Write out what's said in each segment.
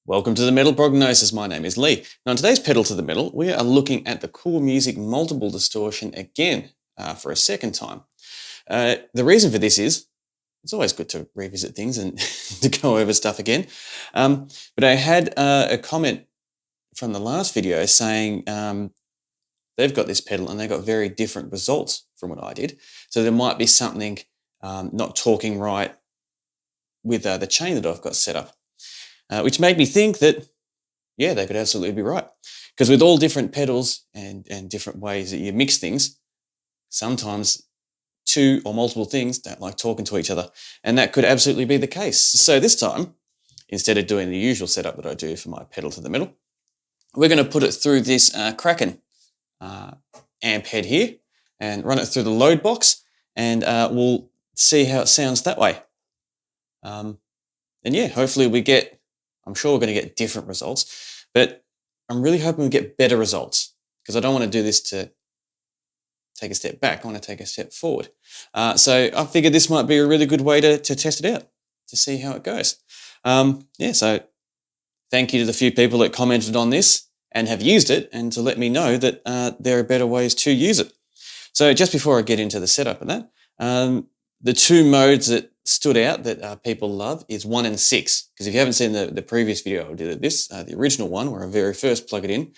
Welcome to the Metal Prognosis. My name is Lee. Now, in today's Pedal to the Metal, we are looking at the Coolmusic Multiple Distortion again for a second time. The reason for this is it's always good to revisit things and to go over stuff again. But I had a comment from the last video saying they've got this pedal and they got very different results from what I did. So there might be something not talking right with the chain that I've got set up. Which made me think that, yeah, they could absolutely be right. Because with all different pedals and different ways that you mix things, sometimes two or multiple things don't like talking to each other. And that could absolutely be the case. So this time, instead of doing the usual setup that I do for my pedal to the metal, we're going to put it through this Kraken amp head here and run it through the load box, and we'll see how it sounds that way. And yeah, hopefully I'm sure we're going to get different results, but I'm really hoping we get better results because I don't want to do this to take a step back. I want to take a step forward. So I figured this might be a really good way to test it out, to see how it goes. Yeah, so thank you to the few people that commented on this and have used it, and to let me know that there are better ways to use it. So just before I get into the setup of that, the two modes that stood out that people love is 1 and 6. Because if you haven't seen the previous video I did of this, the original one where I very first plug it in,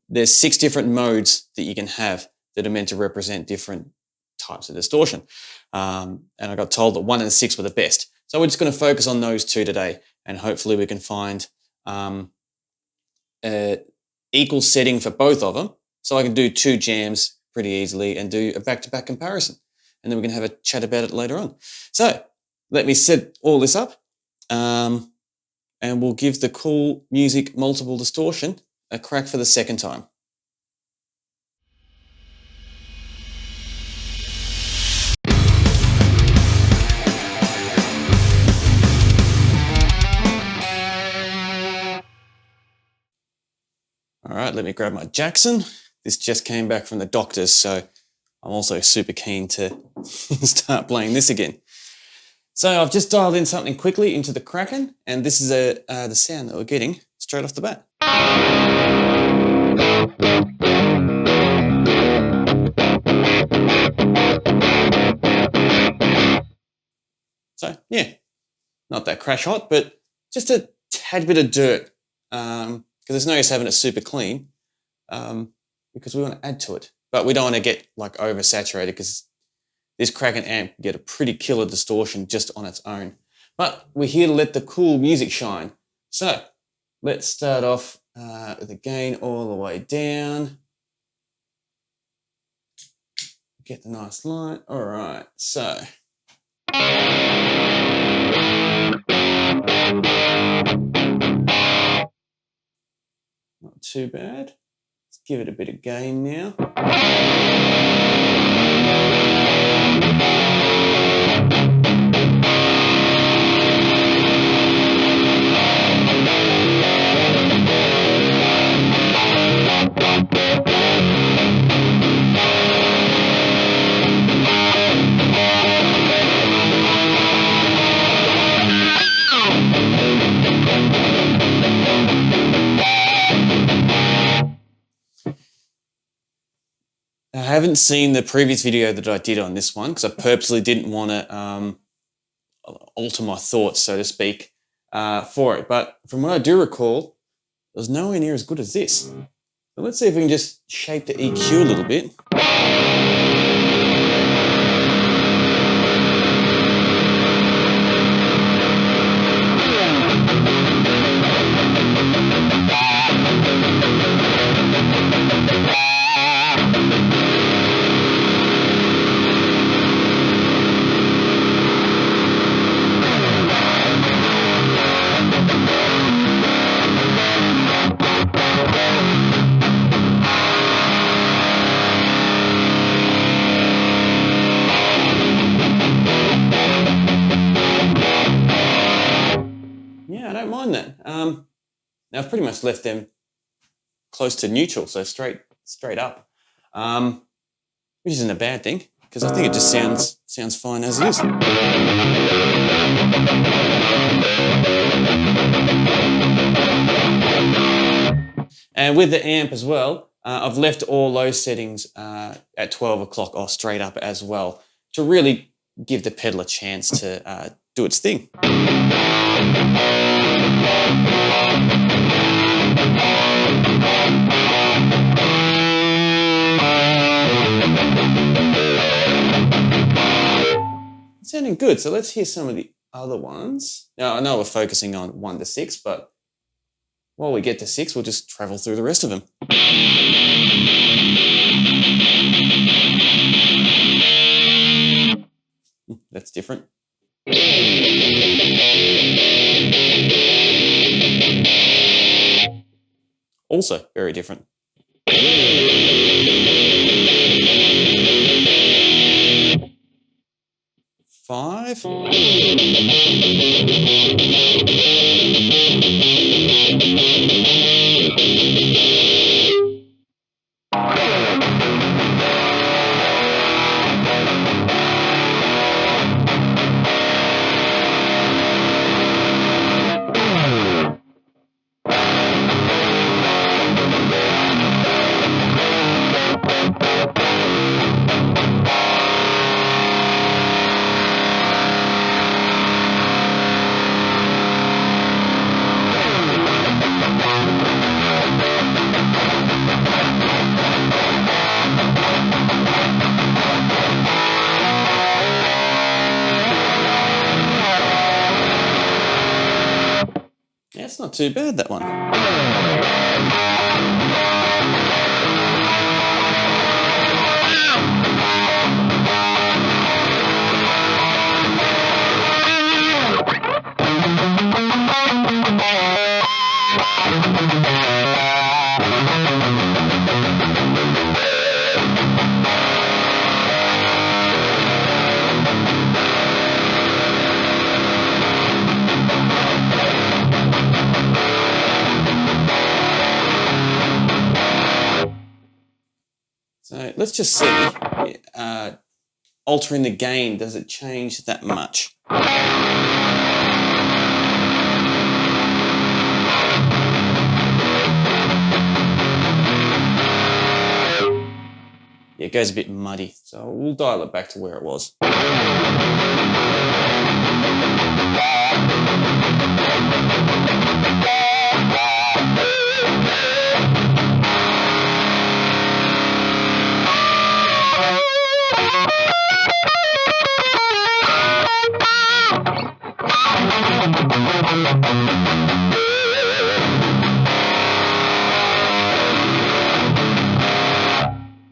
there's 6 different modes that you can have that are meant to represent different types of distortion. And I got told that 1 and 6 were the best. So we're just going to focus on those two today, and hopefully we can find an equal setting for both of them, so I can do 2 jams pretty easily and do a back-to-back comparison. And then we can have a chat about it later on. So let me set all this up, and we'll give the Coolmusic Multiple Distortion a crack for the second time. All right, let me grab my Jackson. This just came back from the doctor's, so I'm also super keen to start playing this again. So I've just dialed in something quickly into the Kraken, and this is the sound that we're getting straight off the bat. So yeah, not that crash hot, but just a tad bit of dirt, because there's no use having it super clean, because we want to add to it. But we don't want to get like oversaturated, because this Kraken amp can get a pretty killer distortion just on its own. But we're here to let the cool music shine. So let's start off with the gain all the way down. Get the nice line. All right, so. Not too bad. Let's give it a bit of gain now. I haven't seen the previous video that I did on this one because I purposely didn't want to alter my thoughts, so to speak, for it. But from what I do recall, it was nowhere near as good as this. So let's see if we can just shape the EQ a little bit. Yeah, I don't mind that. Now I've pretty much left them close to neutral, so straight up, which isn't a bad thing because I think it just sounds fine as it is. And with the amp as well, I've left all those settings at 12 o'clock or straight up as well to really give the pedal a chance to do its thing. It's sounding good, so let's hear some of the other ones. Now, I know we're focusing on 1 to 6, but while we get to 6, we'll just travel through the rest of them. That's different. Also very different. Five. Yeah, it's not too bad, that one. So let's just see, altering the gain, does it change that much? Yeah, it goes a bit muddy, so we'll dial it back to where it was.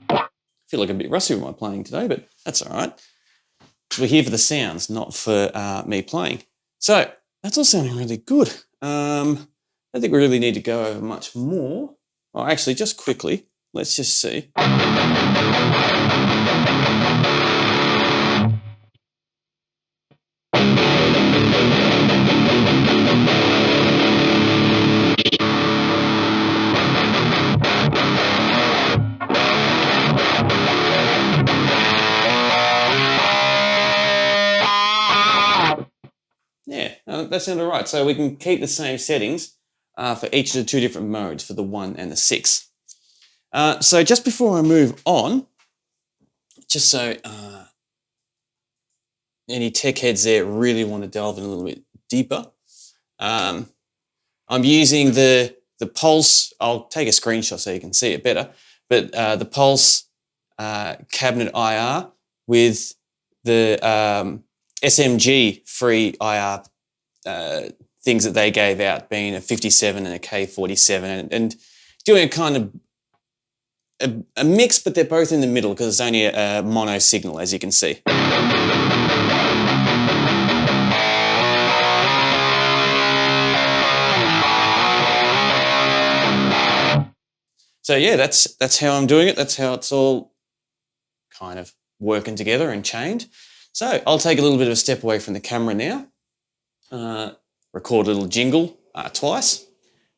I feel like a bit rusty with my playing today, but that's all right. We're here for the sounds, not for me playing. So that's all sounding really good. I don't think we really need to go over much more. Oh, actually, just quickly, let's just see. Yeah, that sounded all right. So we can keep the same settings for each of the 2 different modes, for the 1 and the 6. So just before I move on, just so any tech heads there really want to delve in a little bit deeper, I'm using the Pulse. I'll take a screenshot so you can see it better, but the Pulse cabinet IR with the SMG free IR things that they gave out, being a 57 and a K47, and doing a kind of a mix, but they're both in the middle because it's only a mono signal, as you can see. So yeah, that's how I'm doing it. That's how it's all kind of working together and chained. So I'll take a little bit of a step away from the camera now, record a little jingle twice,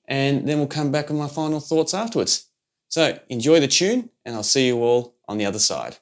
and then we'll come back with my final thoughts afterwards. So enjoy the tune, and I'll see you all on the other side.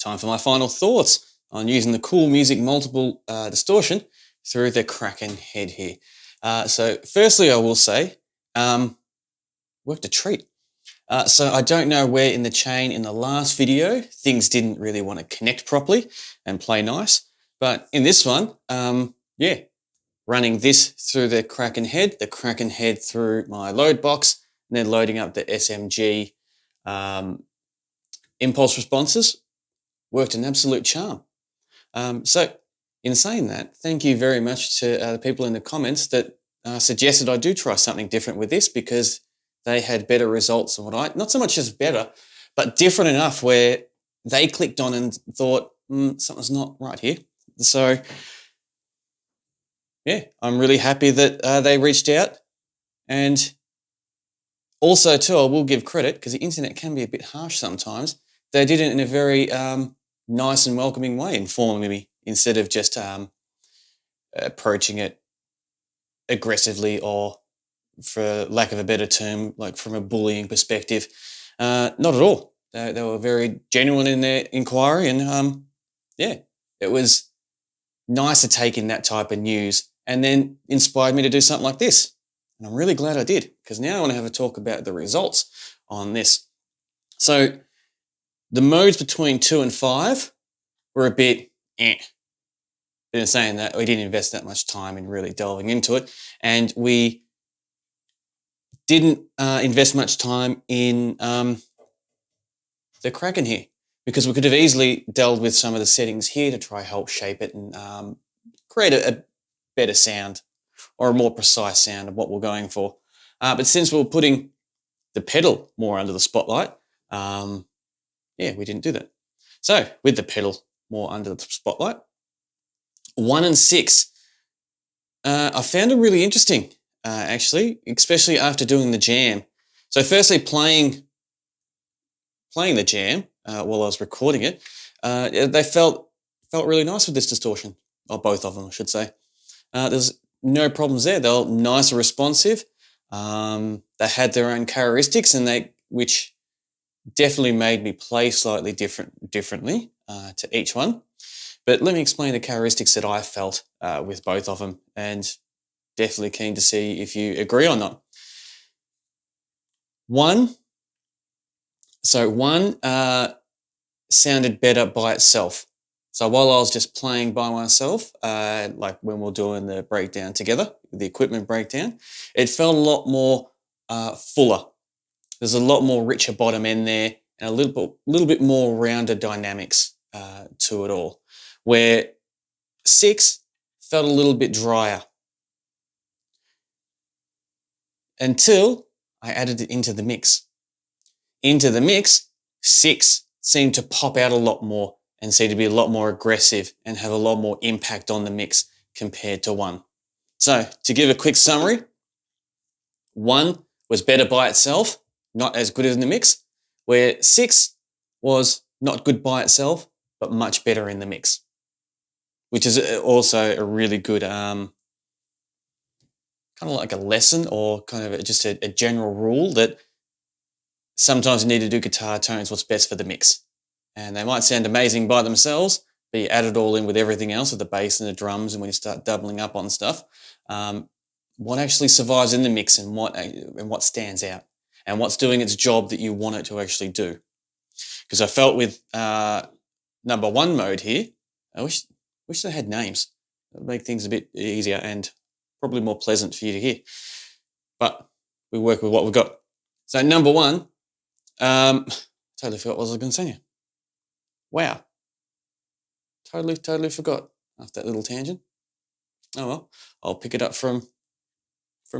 time for my final thoughts on using the Coolmusic Multiple Distortion through the Kraken head here. So firstly, I will say, worked a treat. So I don't know where in the chain in the last video, things didn't really want to connect properly and play nice. But in this one, yeah, running this through the Kraken head through my load box, and then loading up the SMG impulse responses, worked an absolute charm. So in saying that, thank you very much to the people in the comments that suggested I do try something different with this, because they had better results than what not so much as better, but different enough where they clicked on and thought, something's not right here. So yeah, I'm really happy that they reached out. And also too, I will give credit, because the internet can be a bit harsh sometimes. They did it in a very nice and welcoming way, informing me, instead of just approaching it aggressively, or, for lack of a better term, like from a bullying perspective. Not at all. They were very genuine in their inquiry, and yeah, it was nice to take in that type of news, and then inspired me to do something like this. And I'm really glad I did, because now I want to have a talk about the results on this. So the modes between 2 and 5 were a bit But in saying that, we didn't invest that much time in really delving into it, and we didn't invest much time in the Kraken here, because we could have easily delved with some of the settings here to try help shape it and create a better sound, or a more precise sound of what we're going for. But since we're putting the pedal more under the spotlight, yeah, we didn't do that. So with the pedal more under the spotlight, 1 and 6, I found it really interesting, actually, especially after doing the jam. So firstly, playing the jam while I was recording it, they felt really nice with this distortion, or both of them, I should say. There's no problems there. They were nice and responsive. They had their own characteristics, and which definitely made me play slightly differently to each one. But let me explain the characteristics that I felt with both of them, and definitely keen to see if you agree or not. One sounded better by itself. So while I was just playing by myself, like when we're doing the breakdown together, the equipment breakdown, it felt a lot more fuller. There's a lot more richer bottom end there, and a little bit more rounded dynamics to it all. Where 6 felt a little bit drier, until I added it into the mix. Into the mix, 6 seemed to pop out a lot more and seemed to be a lot more aggressive and have a lot more impact on the mix compared to 1. So to give a quick summary, 1 was better by itself, not as good as in the mix, where 6 was not good by itself, but much better in the mix, which is also a really good kind of like a lesson, or kind of just a general rule, that sometimes you need to do guitar tones what's best for the mix. And they might sound amazing by themselves, but you add it all in with everything else, with the bass and the drums, and when you start doubling up on stuff, what actually survives in the mix, and what stands out, and what's doing its job that you want it to actually do. Because I felt with number 1 mode here, I wish they had names. That would make things a bit easier and probably more pleasant for you to hear. But we work with what we've got. So number 1, totally forgot what I was going to say now. Wow. Totally forgot after that little tangent. Oh well, I'll pick it up from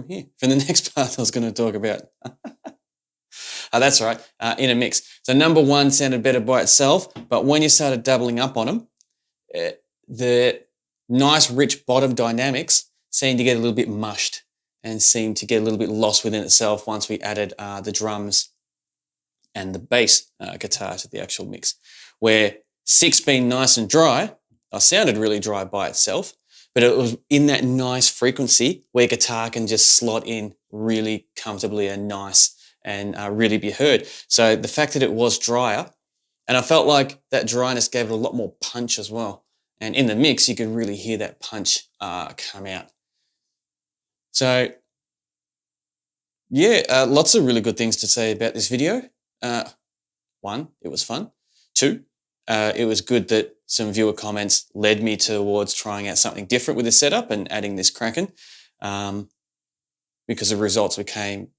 here, from the next part I was going to talk about. That's right, in a mix. So number 1 sounded better by itself, but when you started doubling up on them, the nice rich bottom dynamics seemed to get a little bit mushed, and seemed to get a little bit lost within itself once we added the drums and the bass guitar to the actual mix. Where 6 being nice and dry, I sounded really dry by itself, but it was in that nice frequency where guitar can just slot in really comfortably and nice, and really be heard. So the fact that it was drier And I felt like that dryness gave it a lot more punch as well. And in the mix, you could really hear that punch come out. So yeah, lots of really good things to say about this video. One, it was fun. Two, it was good that some viewer comments led me towards trying out something different with this setup and adding this Kraken, because the results became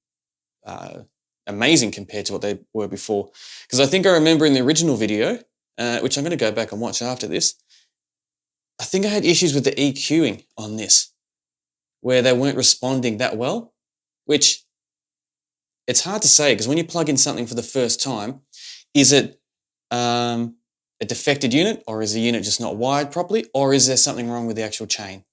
amazing compared to what they were before. Because I think I remember in the original video, which I'm going to go back and watch after this, I think I had issues with the EQing on this, where they weren't responding that well, which it's hard to say because when you plug in something for the first time, is it a defected unit, or is the unit just not wired properly, or is there something wrong with the actual chain?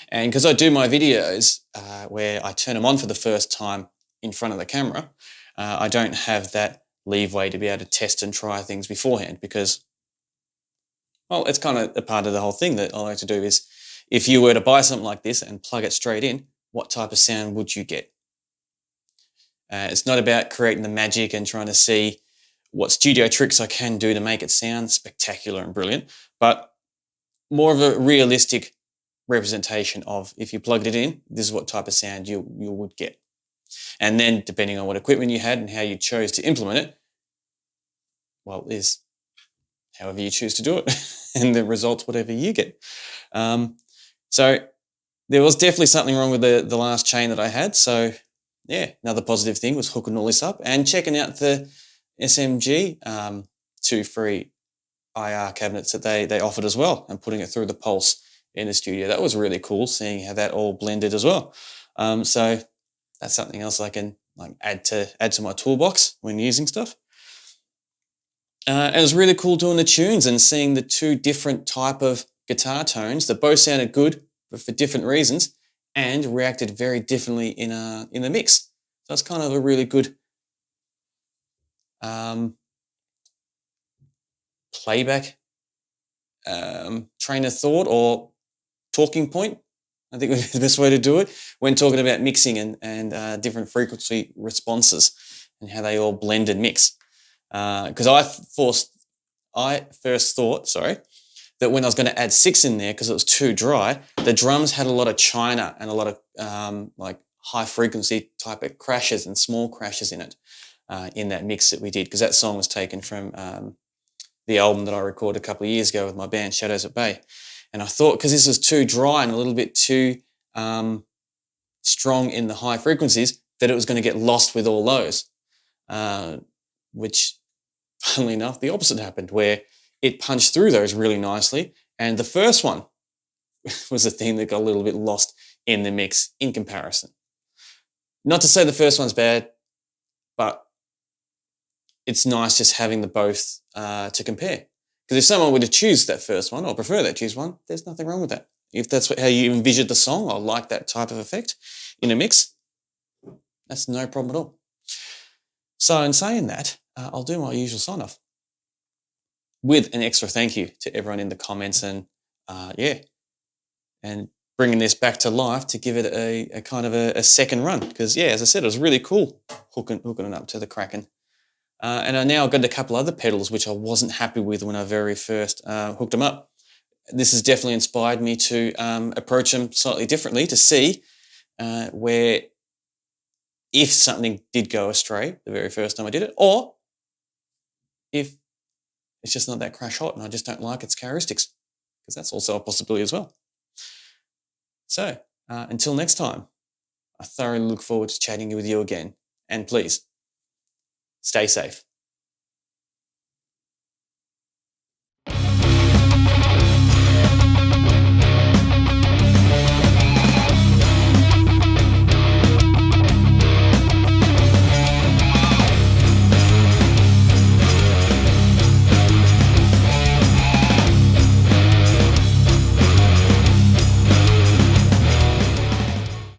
And because I do my videos where I turn them on for the first time in front of the camera, I don't have that leeway to be able to test and try things beforehand because, well, it's kind of a part of the whole thing that I like to do is, if you were to buy something like this and plug it straight in, what type of sound would you get? It's not about creating the magic and trying to see what studio tricks I can do to make it sound spectacular and brilliant, but more of a realistic representation of, if you plugged it in, this is what type of sound you would get. And then depending on what equipment you had and how you chose to implement it, well, is however you choose to do it and the results, whatever you get. So there was definitely something wrong with the last chain that I had. So yeah, another positive thing was hooking all this up and checking out the SMG 2 free IR cabinets that they offered as well, and putting it through the pulse in the studio. That was really cool, seeing how that all blended as well. So that's something else I can add to my toolbox when using stuff. And it was really cool doing the tunes and seeing the two different type of guitar tones that both sounded good, but for different reasons, and reacted very differently in the mix. So it's kind of a really good playback train of thought or talking point, I think would be the best way to do it, when talking about mixing and different frequency responses and how they all blend and mix. Because I first thought, that when I was going to add 6 in there, because it was too dry, the drums had a lot of china and a lot of high frequency type of crashes and small crashes in it, in that mix that we did, because that song was taken from the album that I recorded a couple of years ago with my band Shadows at Bay. And I thought, because this was too dry and a little bit too strong in the high frequencies, that it was going to get lost with all those, which, funnily enough, the opposite happened, where it punched through those really nicely. And the first one was the thing that got a little bit lost in the mix in comparison. Not to say the first one's bad, but it's nice just having the both to compare. Because if someone were to choose that first one or prefer that choose one, there's nothing wrong with that. If that's how you envisioned the song or like that type of effect in a mix, that's no problem at all. So in saying that, I'll do my usual sign off with an extra thank you to everyone in the comments and and bringing this back to life to give it a kind of a second run. Because yeah, as I said, it was really cool hooking it up to the Kraken. And I now got a couple other pedals which I wasn't happy with when I very first hooked them up. This has definitely inspired me to approach them slightly differently to see where, if something did go astray the very first time I did it, or if it's just not that crash hot and I just don't like its characteristics, because that's also a possibility as well. So until next time, I thoroughly look forward to chatting with you again. And please, stay safe.